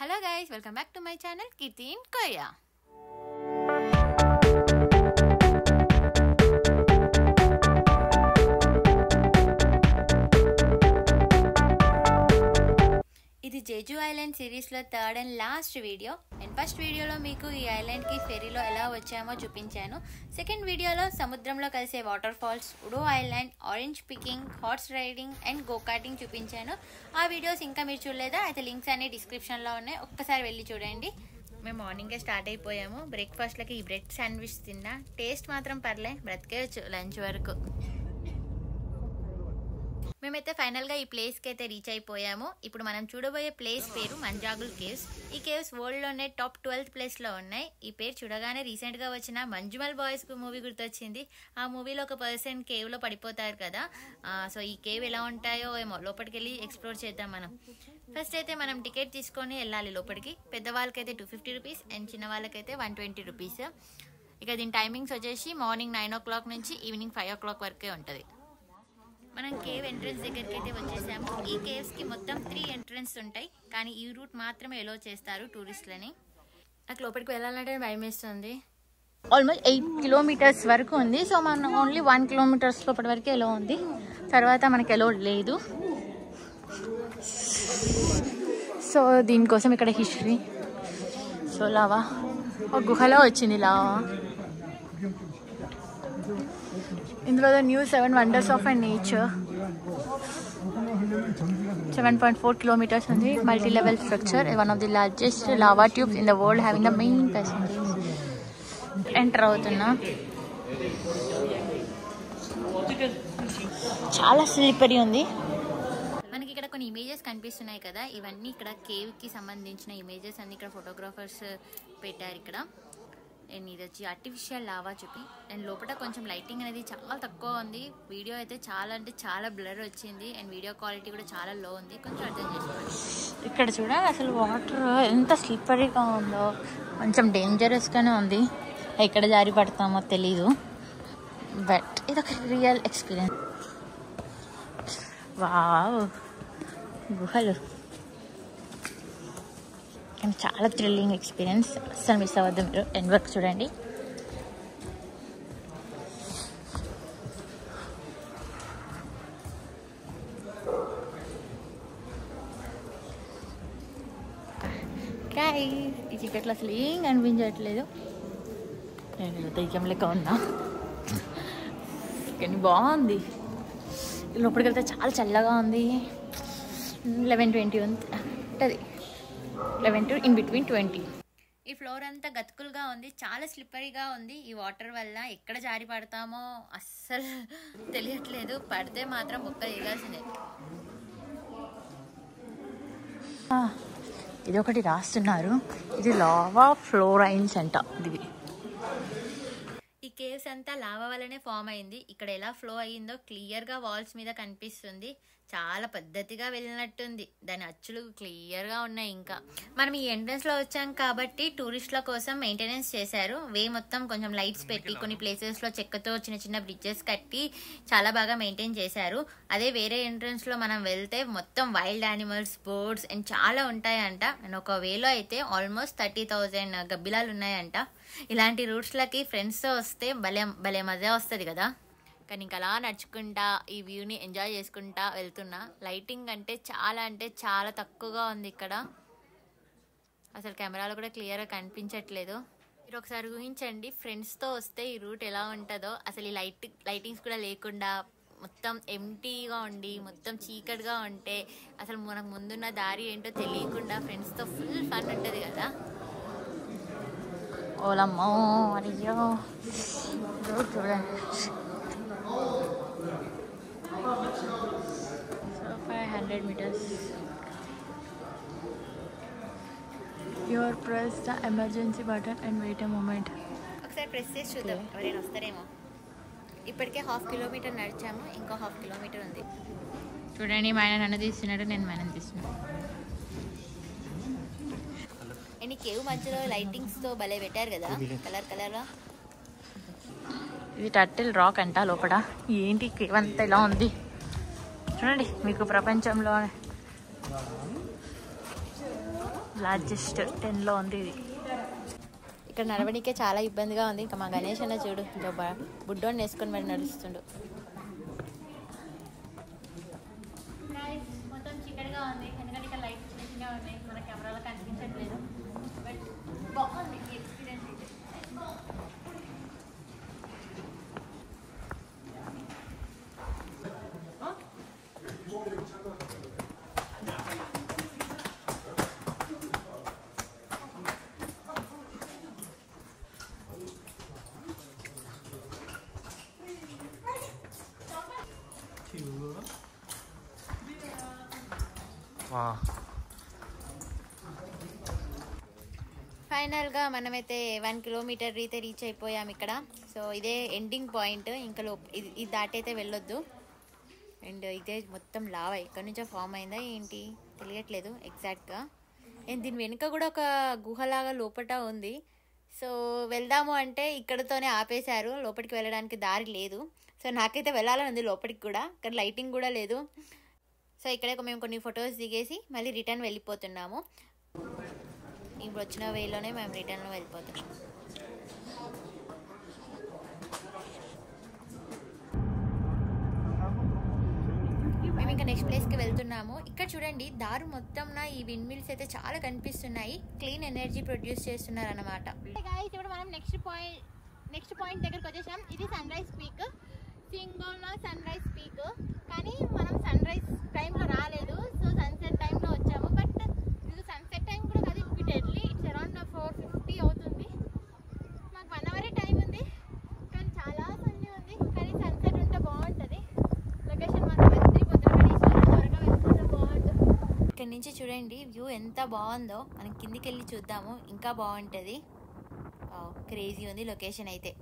Hello guys, welcome back to my channel Kirti in Korea. ఇది Jeju island series లో third and last video. And first వీడియోలో మీకు ఈ island కి ఫెరీలో ఎలా వచ్చామో చూపించాను. సెకండ్ వీడియోలో సముద్రంలో కలిసే waterfalls, Udo island, orange picking, horse riding and go karting చూపించాను. ఆ వీడియోస్ ఇంకా మీరు చూడలేదా అయితే లింక్స్ అన్ని డిస్క్రిప్షన్ లో ఉన్నాయి, ఒక్కసారి వెళ్ళి చూడండి. మేము మార్నింగే స్టార్ట్ అయిపోయాము. బ్రేక్ఫాస్ట్లకి ఈ బ్రెడ్ శాండ్విచ్ తిన్నా. టేస్ట్ మాత్రం పర్లే, బ్రతికేయచ్చు లంచ్ వరకు. మేమైతే ఫైనల్గా ఈ ప్లేస్కి అయితే రీచ్ అయిపోయాము. ఇప్పుడు మనం చూడబోయే ప్లేస్ పేరు మంజాగుల్ కేవ్స్. ఈ కేవ్స్ వరల్డ్లోనే టాప్ 12th ప్లేస్లో ఉన్నాయి. ఈ పేరు చూడగానే రీసెంట్గా వచ్చిన మంజుమల్ బాయ్స్ మూవీ గుర్తొచ్చింది. ఆ మూవీలో ఒక పర్సన్ కేవ్లో పడిపోతారు కదా. సో ఈ కేవ్ ఎలా ఉంటాయో ఏమో, లోపలికి వెళ్ళి ఎక్స్ప్లోర్ చేద్దాం మనం. ఫస్ట్ అయితే మనం టికెట్ తీసుకొని వెళ్ళాలి లోపలికి. పెద్దవాళ్ళకైతే 250 రూపీస్ అండ్ చిన్న వాళ్ళకైతే 120 రూపీస్. ఇక దీని టైమింగ్స్ వచ్చేసి మార్నింగ్ 9 o'clock నుంచి ఈవినింగ్ 5 o'clock వరకే ఉంటుంది. మనం కేవ్ ఎంట్రన్స్ దగ్గరికి అయితే వచ్చేసాము. ఈ కేవ్స్కి మొత్తం 3 ఎంట్రన్స్ ఉంటాయి, కానీ ఈ రూట్ మాత్రమే ఎలో చేస్తారు టూరిస్టులని. నాకు లోపలికి వెళ్ళాలంటే భయం వేస్తుంది. ఆల్మోస్ట్ 8 kilometers వరకు ఉంది. సో మనం ఓన్లీ 1 kilometer లోపటి వరకు ఎలో ఉంది, తర్వాత మనకి ఎలో లేదు. సో దీనికోసం ఇక్కడ హిస్టరీ. సో లావా ఒక గుహలో వచ్చింది లావా. ఇందులో new 7 wonders of nature. 7.4 kilometers ఉంది. Multi-level structure, one of the largest lava tubes in the world, having the main passengers. Enter అవుతున్నా. చాలా స్లిప్పరీ ఉంది. మనకి ఇక్కడ కొన్ని ఇమేజెస్ కనిపిస్తున్నాయి కదా, ఇవన్నీ ఇక్కడ కేవ్కి సంబంధించిన ఇమేజెస్ అన్ని ఇక్కడ ఫోటోగ్రాఫర్స్ పెట్టారు ఇక్కడ. అండ్ ఇది వచ్చి ఆర్టిఫిషియల్ లావా చూపి. అండ్ లోపల కొంచెం లైటింగ్ అనేది చాలా తక్కువ ఉంది. వీడియో అయితే చాలా అంటే చాలా బ్లర్ వచ్చింది. అండ్ వీడియో క్వాలిటీ కూడా చాలా లో ఉంది, కొంచెం అర్థం చేసుకోండి. ఇక్కడ చూడ అసలు వాటర్ ఎంత స్లిప్పరీగా ఉందో, కొంచెం డేంజరస్గానే ఉంది. ఎక్కడ జారి పడతామో తెలీదు, బట్ ఇదొక రియల్ ఎక్స్పీరియన్స్. వావ్, గుహలు చాలా థ్రిల్లింగ్ ఎక్స్పీరియన్స్. అస్సలు మిస్ అవ్వద్దు మీరు. ఎండ్ వర్క్ చూడండి. ఈ చీకట్లో అసలు ఏం కనిపించట్లేదు. నేను దయ్యం లెక్క ఉన్నా, కానీ బాగుంది. లోపలికి వెళ్తే చాలా చల్లగా ఉంది. 11-20 ఉంటుంది, 11 to in between 20. ఈ ఫ్లోర్ అంతా గతుకులుగా ఉంది, చాలా స్లిప్పరీగా ఉంది. ఈ వాటర్ వల్ల ఎక్కడ జారి పడతామో అస్సలు తెలియట్లేదు. పడితే మాత్రం ఒక్క ఎగాల్సిందే. ఇది ఒకటి రాస్తున్నారు, ఇది లావా ఫ్లోరైన్స్ అంట. ఇది ఈ కేవ్స్ అంతా లావా వల్లనే ఫామ్ అయింది. ఇక్కడ ఎలా ఫ్లో అయ్యిందో క్లియర్గా వాల్స్ మీద కనిపిస్తుంది. చాలా పద్ధతిగా వెళ్ళినట్టుంది, దాని అచ్చులు క్లియర్గా ఉన్నాయి. ఇంకా మనం ఈ ఎంట్రన్స్లో వచ్చాం కాబట్టి టూరిస్టుల కోసం మెయింటెనెన్స్ చేశారు. వే మొత్తం కొంచెం లైట్స్ పెట్టి, కొన్ని ప్లేసెస్లో చెక్కతో చిన్న చిన్న బ్రిడ్జెస్ కట్టి చాలా బాగా మెయింటైన్ చేశారు. అదే వేరే ఎంట్రన్స్లో మనం వెళ్తే మొత్తం వైల్డ్ యానిమల్స్, బర్డ్స్ అండ్ చాలా ఉంటాయంట. అండ్ ఒక వేలో అయితే ఆల్మోస్ట్ 30,000 గబ్బిలాలు ఉన్నాయంట. ఇలాంటి రూట్స్లకి ఫ్రెండ్స్తో వస్తే భలే భలే మజా వస్తుంది కదా. కానీ ఇంకా అలా నడుచుకుంటా ఈ వ్యూని ఎంజాయ్ చేసుకుంటా వెళ్తున్నా. లైటింగ్ అంటే చాలా తక్కువగా ఉంది ఇక్కడ. అసలు కెమెరాలో కూడా క్లియర్గా కనిపించట్లేదు. మీరు ఒకసారి ఊహించండి, ఫ్రెండ్స్తో వస్తే ఈ రూట్ ఎలా ఉంటుందో. అసలు ఈ లైటింగ్స్ కూడా లేకుండా మొత్తం ఎంటీగా ఉండి మొత్తం చీకటిగా ఉంటే అసలు మనకు ముందున్న దారి ఏంటో తెలియకుండా ఫ్రెండ్స్తో ఫుల్ ఫన్ ఉంటుంది కదా. ఓలమ్మో అయ్యో, చూడండి. So 500 meters. Here press the emergency button and wait a moment. ఒకసారి ప్రెస్ చేసి చూద్దాం ఎవరైనా వస్తారేమో. ఇప్పటికే 1/2 kilometer నడిచాము, ఇంకో 1/2 kilometer ఉంది. చూడండి, మా ఆయన నన్ను తీస్తున్నాడు, నేను మా ఆయన తీస్తున్నాను. అండ్ ఈ కేవ్ మధ్యలో లైటింగ్స్తో భలే పెట్టారు కదా, కలర్గా. ఇది టర్టిల్ రాక్ అంట. లోపల ఏంటి కేవ్ అంతా ఇలా ఉంది చూడండి. మీకు ప్రపంచంలో లార్జెస్ట్ 10లో ఉంది ఇది. ఇక్కడ నడవడానికే చాలా ఇబ్బందిగా ఉంది. ఇంకా మా గణేష్ అన్న చూడు బుడ్డోని వేసుకొని మరి నడుస్తుండు. మొత్తం చీకటిగా ఉంది ఎందుకంటే ఇక్కడ లైట్ చిన్నగా ఉన్నాయి, మన కెమెరాలో కనిపించట్లేదు. బట్ బాగుంది ఎక్స్పీరియన్స్ అయితే. ఫైనల్గా మనమైతే 1 కిలోమీటర్ అయితే రీచ్ అయిపోయాం ఇక్కడ. సో ఇదే ఎండింగ్ పాయింట్, ఇంకా ఇది దాటైతే వెళ్ళొద్దు. అండ్ ఇదే మొత్తం లావా ఇక్కడ నుంచో ఫామ్ అయిందా ఏంటి తెలియట్లేదు ఎగ్జాక్ట్గా. అండ్ దీని వెనుక కూడా ఒక గుహలాగా లోపట ఉంది. సో వెళ్దాము అంటే ఇక్కడతోనే ఆపేశారు, లోపలికి వెళ్ళడానికి దారి లేదు. సో నాకైతే వెళ్ళాలని ఉంది లోపలికి కూడా, ఇక్కడ లైటింగ్ కూడా లేదు. సో ఇక్కడే మేము కొన్ని ఫొటోస్ దిగేసి మళ్ళీ రిటర్న్ వెళ్ళిపోతున్నాము. ఇప్పుడు వచ్చిన వేలోనే మేము రిటర్న్లో వెళ్ళిపోతున్నాం. మేము ఇంకా నెక్స్ట్ ప్లేస్కి వెళ్తున్నాము. ఇక్కడ చూడండి దారు మొత్తం ఈ విండ్ మిల్స్ అయితే చాలా కనిపిస్తున్నాయి, క్లీన్ ఎనర్జీ ప్రొడ్యూస్ చేస్తున్నారు అనమాట. ఇప్పుడు మనం నెక్స్ట్ పాయింట్ దగ్గరకు వచ్చేసాం. ఇది సన్ రైజ్ పీక్, సింగోల్నా సన్ రైజ్ పీక్. కానీ మనం సన్ రైజ్ టైంలో రాలేదు, సో సన్సెట్ టైంలో వచ్చాము. బట్ ఇది సన్సెట్ టైం కూడా కాదు, ఇట్ ఎర్లీ, ఇట్స్ అరౌండ్ 4:50 అవుతుంది. మాకు 1 అవర్ టైం ఉంది, కానీ చాలా సన్నీ ఉంది. కానీ సన్సెట్ ఉంటే బాగుంటుంది. లొకేషన్ మాకు త్వరగా వెళ్తుంటే బాగుంటుంది. ఇక్కడ నుంచి చూడండి వ్యూ ఎంత బాగుందో. మనం కిందికి వెళ్ళి చూద్దాము, ఇంకా బాగుంటుంది. క్రేజీ ఉంది లొకేషన్ అయితే.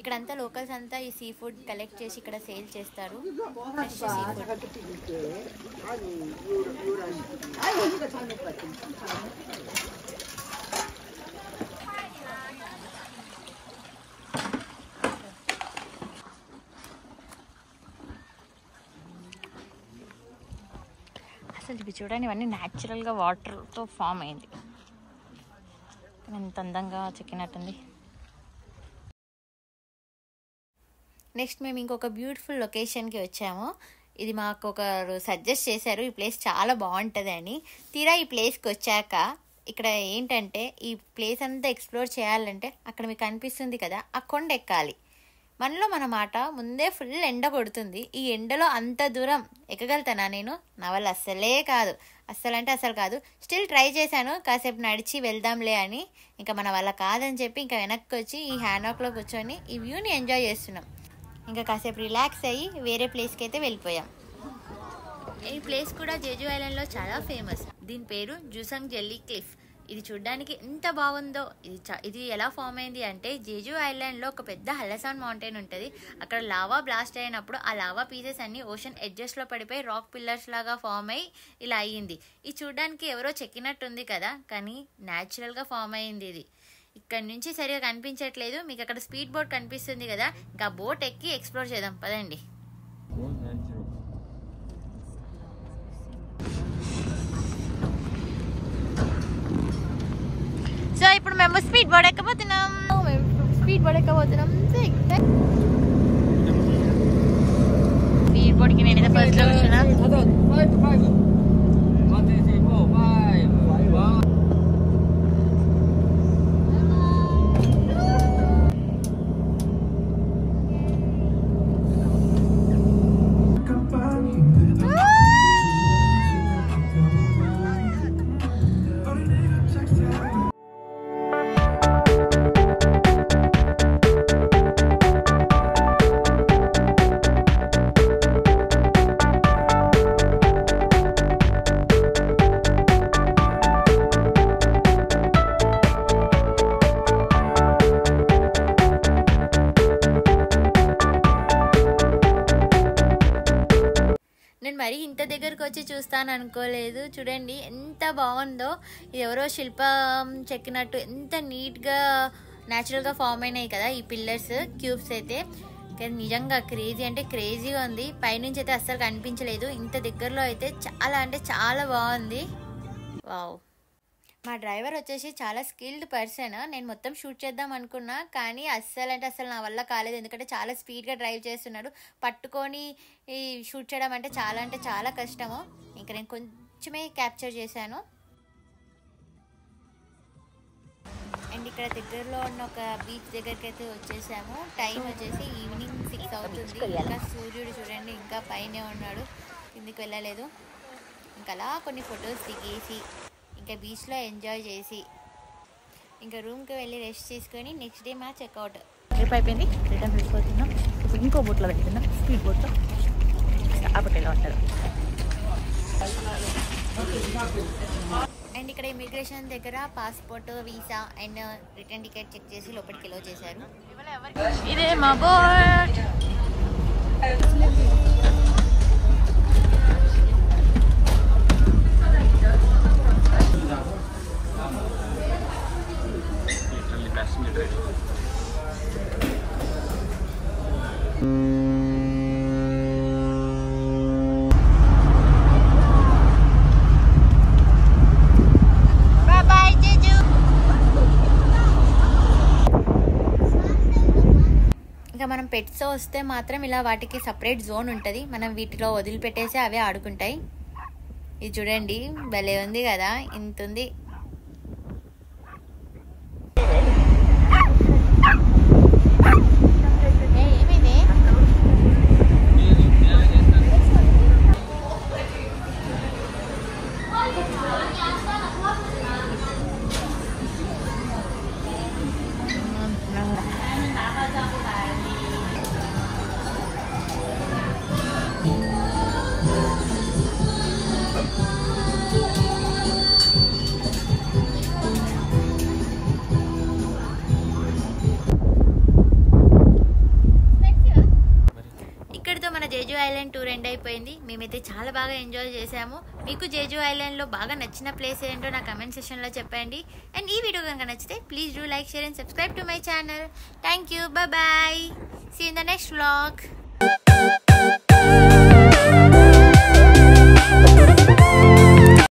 ఇక్కడంతా లోకల్స్ అంతా ఈ సీ ఫుడ్ కలెక్ట్ చేసి ఇక్కడ సేల్ చేస్తారు. Fresh sea food. అసలు ఇవి చూడండి, ఇవన్నీ న్యాచురల్గా వాటర్తో ఫామ్ అయింది. ఎంత అందంగా చెక్కినట్టుంది. నెక్స్ట్ మేము ఇంకొక బ్యూటిఫుల్ లొకేషన్కి వచ్చాము. ఇది మాకు ఒకరు సజెస్ట్ చేశారు, ఈ ప్లేస్ చాలా బాగుంటుంది అని. తీరా ఈ ప్లేస్కి వచ్చాక ఇక్కడ ఏంటంటే ఈ ప్లేస్ అంతా ఎక్స్ప్లోర్ చేయాలంటే అక్కడ మీకు అనిపిస్తుంది కదా ఆ కొండ ఎక్కాలి. మనలో మన మాట ముందే ఫుల్ ఎండ కొడుతుంది. ఈ ఎండలో అంత దూరం ఎక్కగలుగుతానా నేను? నా వల్ల అస్సలే కాదు, అస్సలు అంటే అస్సలు కాదు. స్టిల్ ట్రై చేశాను, కాసేపు నడిచి వెళ్దాంలే అని. ఇంకా మన వల్ల కాదని చెప్పి ఇంకా వెనక్కి వచ్చి ఈ హ్యాండ్వాక్లో కూర్చొని ఈ వ్యూని ఎంజాయ్ చేస్తున్నాం. ఇంకా కాసేపు రిలాక్స్ అయ్యి వేరే ప్లేస్కి అయితే వెళ్ళిపోయాం. ఈ ప్లేస్ కూడా జేజు ఐలాండ్లో చాలా ఫేమస్. దీని పేరు జుసంగ్ జెల్లీ క్లిఫ్. ఇది చూడడానికి ఎంత బాగుందో. ఇది ఎలా ఫామ్ అయింది అంటే జేజు ఐలాండ్లో ఒక పెద్ద హల్లసాన్ మౌంటైన్ ఉంటుంది. అక్కడ లావా బ్లాస్ట్ అయినప్పుడు ఆ లావా పీసెస్ అన్ని ఓషన్ ఎడ్జెస్లో పడిపోయి రాక్ పిల్లర్స్ లాగా ఫామ్ అయ్యి ఇలా అయ్యింది. ఇది చూడడానికి ఎవరో చెక్కినట్టుంది కదా, కానీ న్యాచురల్గా ఫామ్ అయ్యింది ఇది. ఇక్కడ నుంచి సరిగా కనిపించట్లేదు, మీకు అక్కడ స్పీడ్ బోట్ కనిపిస్తుంది కదా, ఇంకా బోట్ ఎక్కి ఎక్స్ప్లోర్ చేద్దాం పదండి. ఇప్పుడు మేము స్పీడ్ బోర్డ్ ఎక్కబోతున్నాం. స్పీడ్ బోర్డ్కి నేనైతే ఫస్ట్ లో కూర్చున్నా. నేను మరీ ఇంత దగ్గరకు వచ్చి చూస్తాను అనుకోలేదు. చూడండి ఎంత బాగుందో. ఇది ఎవరో శిల్పం చెక్కినట్టు ఎంత నీట్గా న్యాచురల్గా ఫామ్ అయినాయి కదా ఈ పిల్లర్స్, క్యూబ్స్ అయితే. నిజంగా క్రేజీ అంటే క్రేజీగా ఉంది. పైనుంచి అయితే అస్సలు కనిపించలేదు. ఇంత దగ్గరలో అయితే చాలా అంటే చాలా బాగుంది. వావ్. మా డ్రైవర్ వచ్చేసి చాలా స్కిల్డ్ పర్సన్. నేను మొత్తం షూట్ చేద్దాం అనుకున్నా, కానీ అస్సలు అంటే అస్సలు నా వల్ల కాలేదు. ఎందుకంటే చాలా స్పీడ్గా డ్రైవ్ చేస్తున్నాడు. పట్టుకొని షూట్ చేయడం అంటే చాలా కష్టము. ఇంకా నేను కొంచెమే క్యాప్చర్ చేశాను. అండ్ ఇక్కడ దగ్గరలో ఉన్న ఒక బీచ్ దగ్గరికి అయితే వచ్చేసాము. టైం వచ్చేసి ఈవినింగ్ 6 అవుతుంది. ఇంకా సూర్యుడు చూడండి ఇంకా పైనే ఉన్నాడు, కిందికి వెళ్ళలేదు. ఇంకా అలా కొన్ని ఫొటోస్ దిగేసి ఇంకా బీచ్లో ఎంజాయ్ చేసి ఇంకా రూమ్కి వెళ్ళి రెస్ట్ తీసుకొని నెక్స్ట్ డే మా చెక్అవుట్. ట్రిప్ అయిపోయింది, రిటర్న్ వెళ్ళిపోతున్నాం. ఇప్పుడు ఇంకో బోట్లో వెళ్తున్నాం, స్పీడ్ బోట్లో. అప్పటిలో ఉంటారు. అండ్ ఇక్కడ ఇమిగ్రేషన్ దగ్గర passport, visa and return ticket check చేసి లోపలికి ఎలో చేశారు. ఇదే మా బోట్. ఇంకా మనం పెట్స్ వస్తే మాత్రం ఇలా వాటికి సపరేట్ జోన్ ఉంటుంది. మనం వీటిలో వదిలిపెట్టేసి అవే ఆడుకుంటాయి. ఇది చూడండి భలే ఉంది కదా, ఇంత ఉంది. జేజు ఐలాండ్ టూర్ ఎండ్ అయిపోయింది. మేమైతే చాలా బాగా ఎంజాయ్ చేసాము. మీకు జేజు ఐలాండ్లో బాగా నచ్చిన ప్లేస్ ఏంటో నా కమెంట్ సెక్షన్లో చెప్పండి. అండ్ ఈ వీడియో కనుక నచ్చితే please do like, share and subscribe to my channel. Thank you, bye. See in the next vlog.